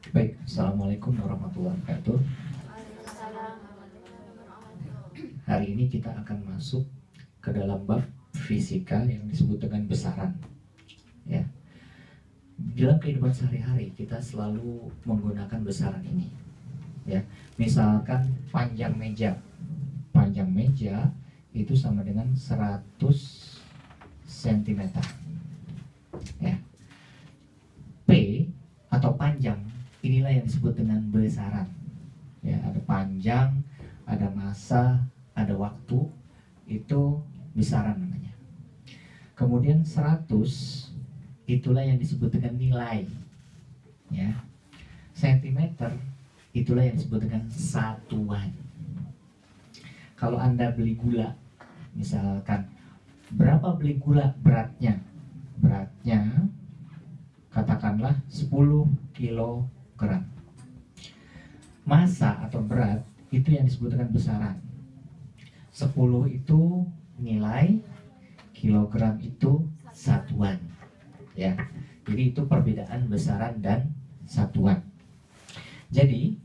Baik, Assalamualaikum warahmatullahi wabarakatuh. Hari ini kita akan masuk ke dalam bab fisika yang disebut dengan besaran. Ya, dalam kehidupan sehari-hari kita selalu menggunakan besaran ini. Ya, misalkan panjang meja. Panjang meja itu sama dengan 100 cm. Ya. P atau panjang, inilah yang disebut dengan besaran. Ya, ada panjang, ada massa, ada waktu, itu besaran namanya. Kemudian 100, itulah yang disebut dengan nilai. Ya. Sentimeter, itulah yang disebut dengan satuan. Kalau Anda beli gula, misalkan berapa beli gula beratnya? Beratnya katakanlah 10 kilogram. Massa atau berat itu yang disebut dengan besaran. 10 itu nilai, kilogram itu satuan. Ya. Jadi itu perbedaan besaran dan satuan. Jadi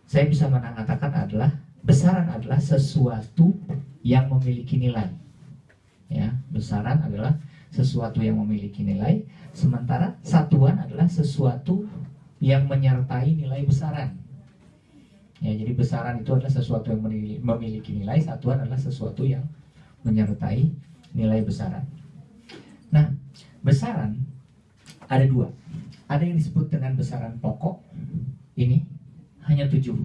saya bisa mengatakan adalah besaran adalah sesuatu yang memiliki nilai. Ya, besaran adalah sesuatu yang memiliki nilai, sementara satuan adalah sesuatu yang menyertai nilai besaran. Ya, jadi besaran itu adalah sesuatu yang memiliki nilai, satuan adalah sesuatu yang menyertai nilai besaran. Nah, besaran ada dua. Ada yang disebut dengan besaran pokok, ini hanya 7.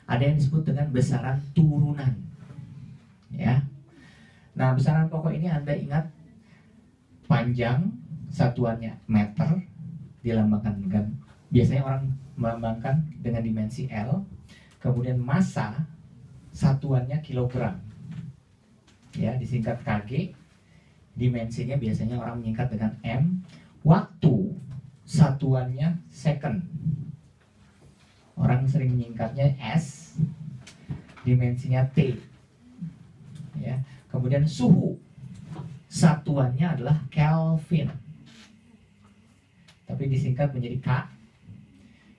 Ada yang disebut dengan besaran turunan. Ya. Nah, besaran pokok ini Anda ingat, panjang satuannya meter, dilambangkan dengan, biasanya orang melambangkan dengan dimensi L. Kemudian massa satuannya kilogram, ya, disingkat kg. Dimensinya biasanya orang menyingkat dengan m. Waktu satuannya second, orang sering menyingkatnya s. Dimensinya t, ya. Kemudian suhu satuannya adalah Kelvin, tapi disingkat menjadi K.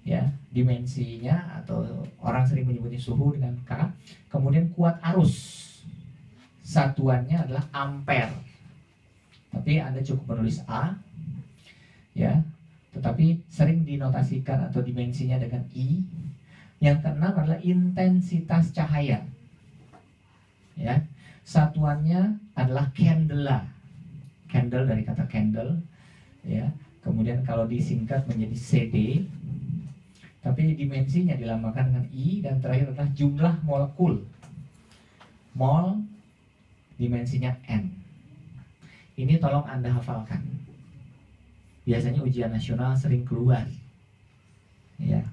Ya, dimensinya atau orang sering menyebutnya suhu dengan K. Kemudian kuat arus satuannya adalah ampere, tapi Anda cukup menulis A, ya. Tetapi sering dinotasikan atau dimensinya dengan I. Yang keenam adalah intensitas cahaya. Ya, satuannya adalah candela. Candle dari kata candle, ya. Kemudian kalau disingkat menjadi CD, tapi dimensinya dilambangkan dengan I. Dan terakhir adalah jumlah molekul. Mol dimensinya N. Ini tolong Anda hafalkan. Biasanya ujian nasional sering keluar. Ya.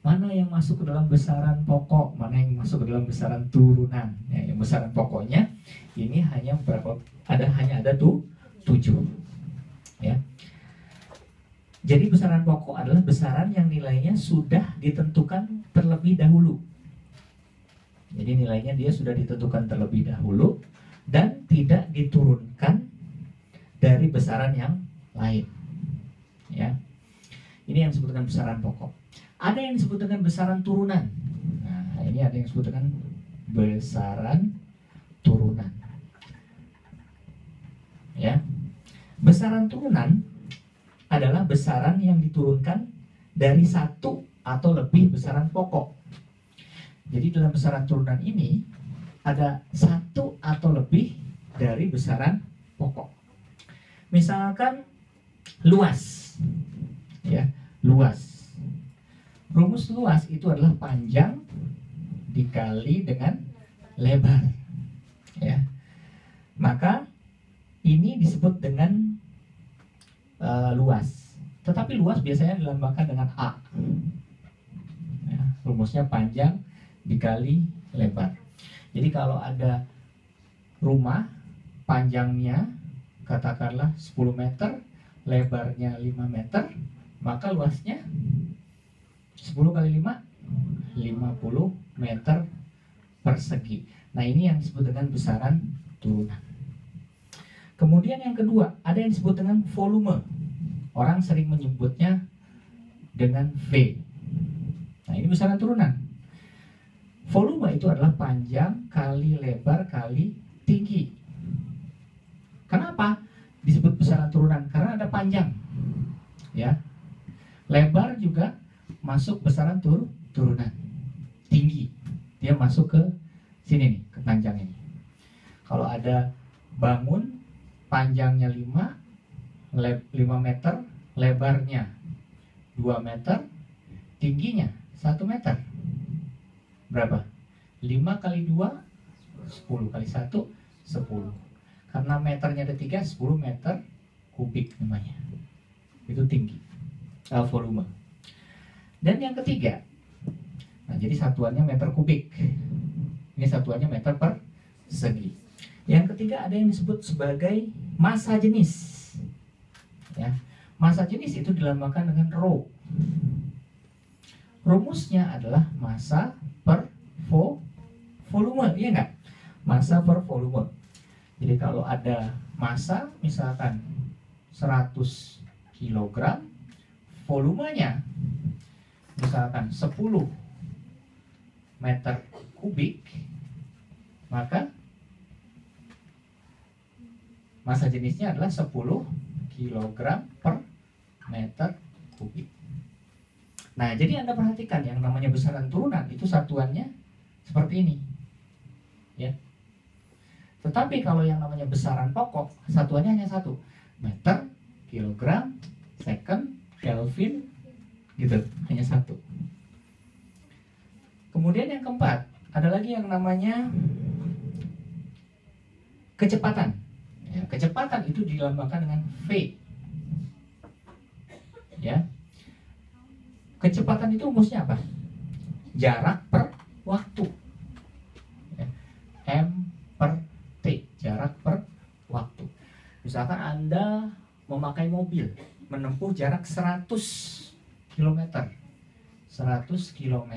Mana yang masuk ke dalam besaran pokok, mana yang masuk ke dalam besaran turunan. Ya, yang besaran pokoknya ini hanya berapa? Hanya ada 7. Ya. Jadi besaran pokok adalah besaran yang nilainya sudah ditentukan terlebih dahulu. Jadi nilainya dia sudah ditentukan terlebih dahulu dan tidak diturunkan dari besaran yang lain. Ya. Ini yang disebut dengan besaran pokok. Ada yang disebut dengan besaran turunan. Nah, ini ada yang disebut dengan besaran turunan. Ya. Besaran turunan adalah besaran yang diturunkan dari satu atau lebih besaran pokok. Jadi dalam besaran turunan ini ada satu atau lebih dari besaran pokok. Misalkan luas, ya, luas. Rumus luas itu adalah panjang dikali dengan lebar, ya. Maka ini disebut dengan luas. Tetapi luas biasanya dilambangkan dengan A. Ya, rumusnya panjang dikali lebar. Jadi kalau ada rumah, panjangnya katakanlah 10 meter, lebarnya 5 meter, maka luasnya 10 kali 5, 50 meter persegi. Nah, ini yang disebut dengan besaran turunan. Kemudian yang kedua, ada yang disebut dengan volume. Orang sering menyebutnya dengan V. Nah, ini besaran turunan. Volume itu adalah panjang kali lebar kali tinggi. Kenapa disebut besaran turunan? Karena ada panjang, ya. Lebar juga masuk besaran turunan. Tinggi, dia masuk ke sini nih, ke panjang ini. Kalau ada bangun panjangnya 5 meter, lebarnya 2 meter, tingginya 1 meter. Berapa? 5 kali 2, 10 kali 1, 10. Karena meternya ada 3, 10 meter kubik namanya. Itu tinggi, volume. Dan yang ketiga, nah jadi satuannya meter kubik. Ini satuannya meter persegi. Yang ketiga ada yang disebut sebagai massa jenis. Ya, massa jenis itu dilambangkan dengan rho. Rumusnya adalah massa per volume, iya nggak? Massa per volume. Jadi kalau ada massa misalkan 100 kg, volumenya misalkan 10 meter kubik, maka massa jenisnya adalah 10 kg per meter kubik. Nah, jadi Anda perhatikan yang namanya besaran turunan itu satuannya seperti ini. Ya. Tetapi kalau yang namanya besaran pokok, satuannya hanya satu. Meter, kilogram, second, Kelvin, gitu. Hanya satu. Kemudian yang keempat, ada lagi yang namanya kecepatan. Ya, kecepatan itu dilambangkan dengan V. Ya. Kecepatan itu rumusnya apa? Jarak per waktu. Ya. M per T, jarak per waktu. Misalkan Anda memakai mobil menempuh jarak 100 km. 100 km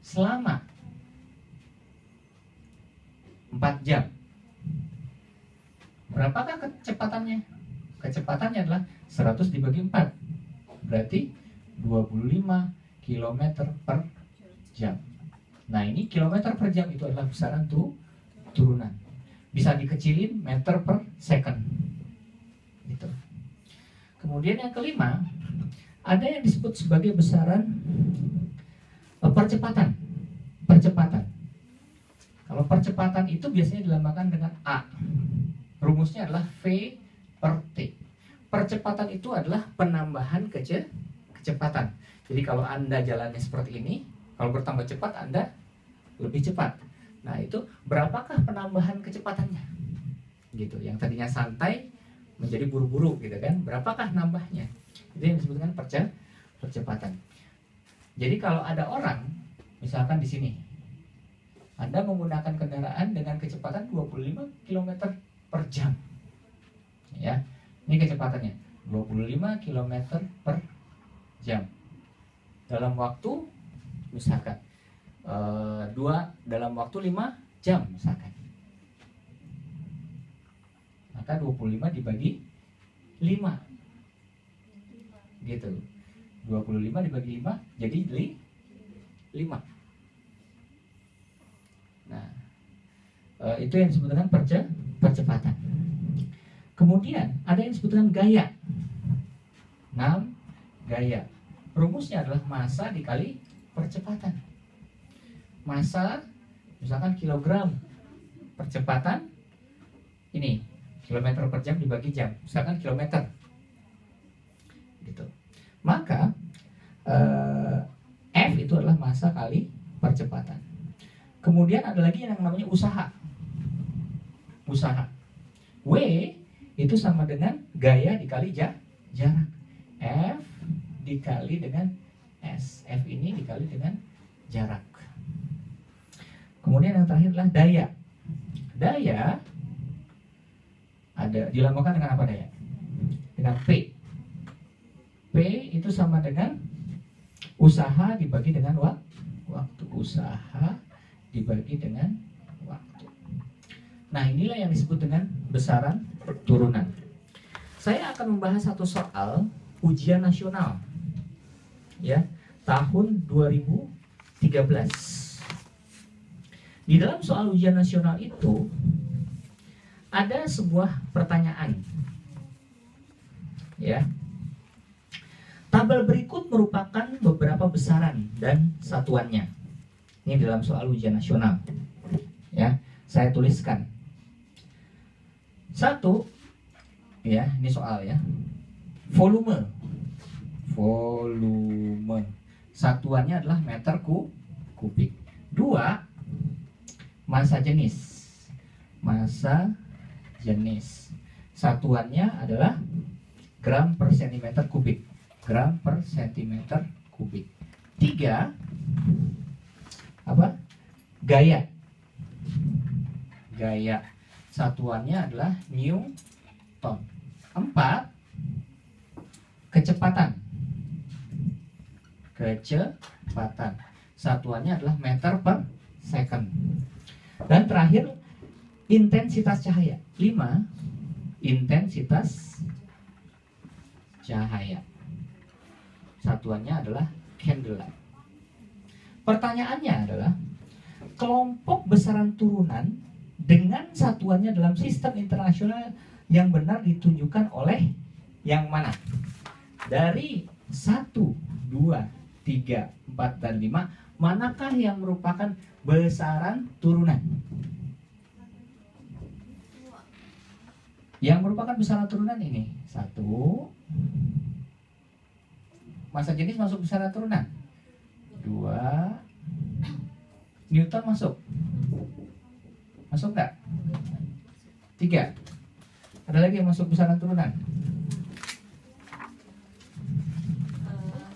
selama 4 jam. Berapakah kecepatannya? Kecepatannya adalah 100 dibagi 4. Berarti 25 km per jam. Nah, ini kilometer per jam itu adalah besaran turunan. Bisa dikecilin meter per second. Gitu. Kemudian yang kelima, ada yang disebut sebagai besaran percepatan. Percepatan. Kalau percepatan itu biasanya dilambangkan dengan A. Rumusnya adalah V per T. Percepatan itu adalah penambahan kecepatan. Jadi kalau Anda jalannya seperti ini, kalau bertambah cepat Anda lebih cepat. Nah, itu berapakah penambahan kecepatannya? Gitu. Yang tadinya santai menjadi buru-buru gitu kan. Berapakah nambahnya? Itu yang disebut dengan percepatan. Jadi kalau ada orang misalkan di sini, Anda menggunakan kendaraan dengan kecepatan 25 km per jam. Ya. Ini kecepatannya 25 km per jam. Dalam waktu misalkan dalam waktu 5 jam misalkan. Maka 25 dibagi 5. Gitu. 25 dibagi 5 jadi 5. Nah, itu yang disebut dengan percepatan. Kemudian ada yang disebut dengan gaya. 6 gaya. Rumusnya adalah massa dikali percepatan. Massa misalkan kilogram, percepatan ini kilometer per jam dibagi jam, misalkan kilometer. Gitu. Maka F itu adalah massa kali percepatan. Kemudian ada lagi yang namanya usaha. Usaha. W itu sama dengan gaya dikali jarak. F dikali dengan S. F ini dikali dengan jarak. Kemudian yang terakhir adalah daya. Daya ada dilambangkan dengan apa daya? Dengan P. P itu sama dengan usaha dibagi dengan waktu. Usaha dibagi dengan waktu. Nah, inilah yang disebut dengan besaran turunan. Saya akan membahas satu soal ujian nasional. ya, tahun 2013. Di dalam soal ujian nasional itu ada sebuah pertanyaan, ya. Tabel berikut merupakan beberapa besaran dan satuannya. Ini dalam soal ujian nasional, ya. Saya tuliskan. 1, ya, ini soal ya. Volume. Satuannya adalah meter kubik. 2, massa jenis. Satuannya adalah gram per sentimeter kubik. 3, apa? Gaya. Satuannya adalah Newton. 4, kecepatan. Satuannya adalah meter per second. Dan terakhir, intensitas cahaya. 5, intensitas cahaya. Satuannya adalah candlelight. Pertanyaannya adalah, kelompok besaran turunan dengan satuannya dalam sistem internasional yang benar ditunjukkan oleh yang mana? Dari 1, 2, 3, 4, dan 5, manakah yang merupakan besaran turunan? Yang merupakan besaran turunan ini 1, massa jenis masuk besaran turunan. 2, Newton masuk nggak? 3, ada lagi yang masuk besaran turunan?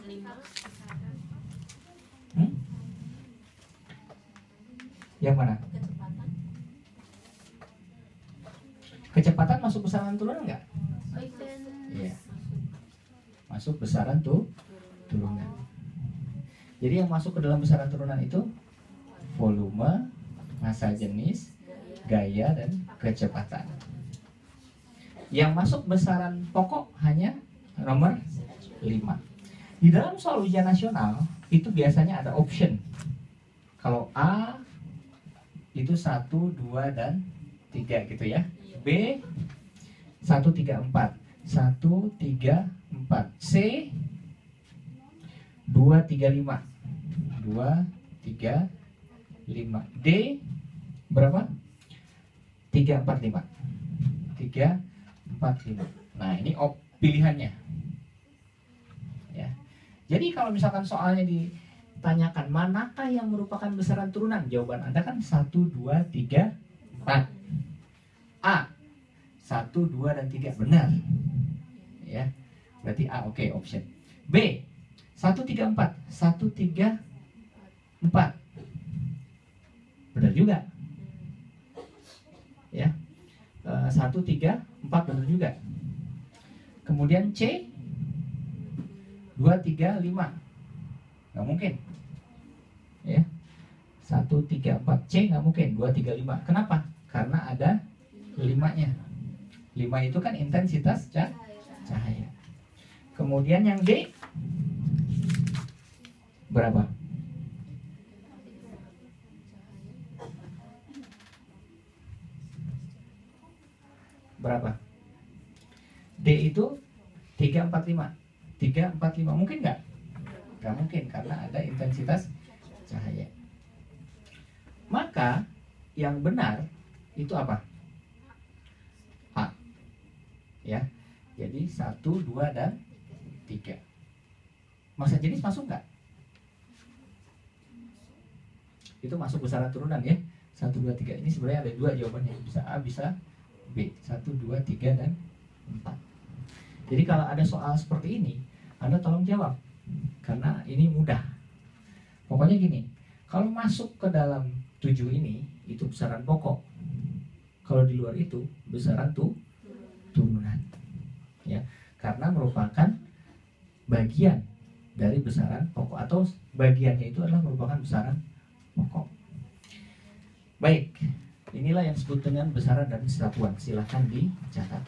5. Yang mana? Kecepatan masuk besaran turunan nggak? Iya. Masuk besaran turunan. Jadi yang masuk ke dalam besaran turunan itu volume, massa jenis, gaya, dan kecepatan. Yang masuk besaran pokok hanya nomor 5. Di dalam soal ujian nasional itu biasanya ada option. Kalau A itu 1, 2, dan 3 gitu ya. B 1, 3, 4. 1, 3, 4. C 2, 3, 5. 2, 3, 5. D berapa? 3, 4, 5. 3, 4, 5. Nah, ini pilihannya. Ya. Jadi kalau misalkan soalnya ditanyakan manakah yang merupakan besaran turunan, jawaban Anda kan 1, 2, 3, 4. A 1, 2, dan 3 benar. Ya. Berarti A oke, option. B 1, 3, 4. 1, 3, 4. Benar juga. Ya. 1, 3, 4 benar juga. Kemudian C 2, 3, 5. Nggak mungkin. Ya. 1, 3, 4. C nggak mungkin. 2, 3, 5. Kenapa? Karena ada 5-nya. 5 itu kan intensitas cahaya. Kemudian yang D berapa? Berapa? D itu 3, 4, 5. 3, 4, 5. Mungkin nggak? Nggak mungkin, karena ada intensitas cahaya. Maka yang benar itu apa? A. Ya. Jadi 1, 2, dan 3. Massa jenis masuk nggak? Itu masuk besaran turunan ya. 1, 2, 3. Ini sebenarnya ada 2 jawabannya. Bisa A, bisa B. 1, 2, 3, dan 4. Jadi kalau ada soal seperti ini, Anda tolong jawab. Karena ini mudah. Pokoknya gini, kalau masuk ke dalam 7 ini, itu besaran pokok. Kalau di luar itu, besaran turunan. Ya, karena merupakan bagian dari besaran pokok, atau bagiannya itu adalah merupakan besaran pokok. Baik, inilah yang disebut dengan besaran dan satuan. Silahkan dicatat.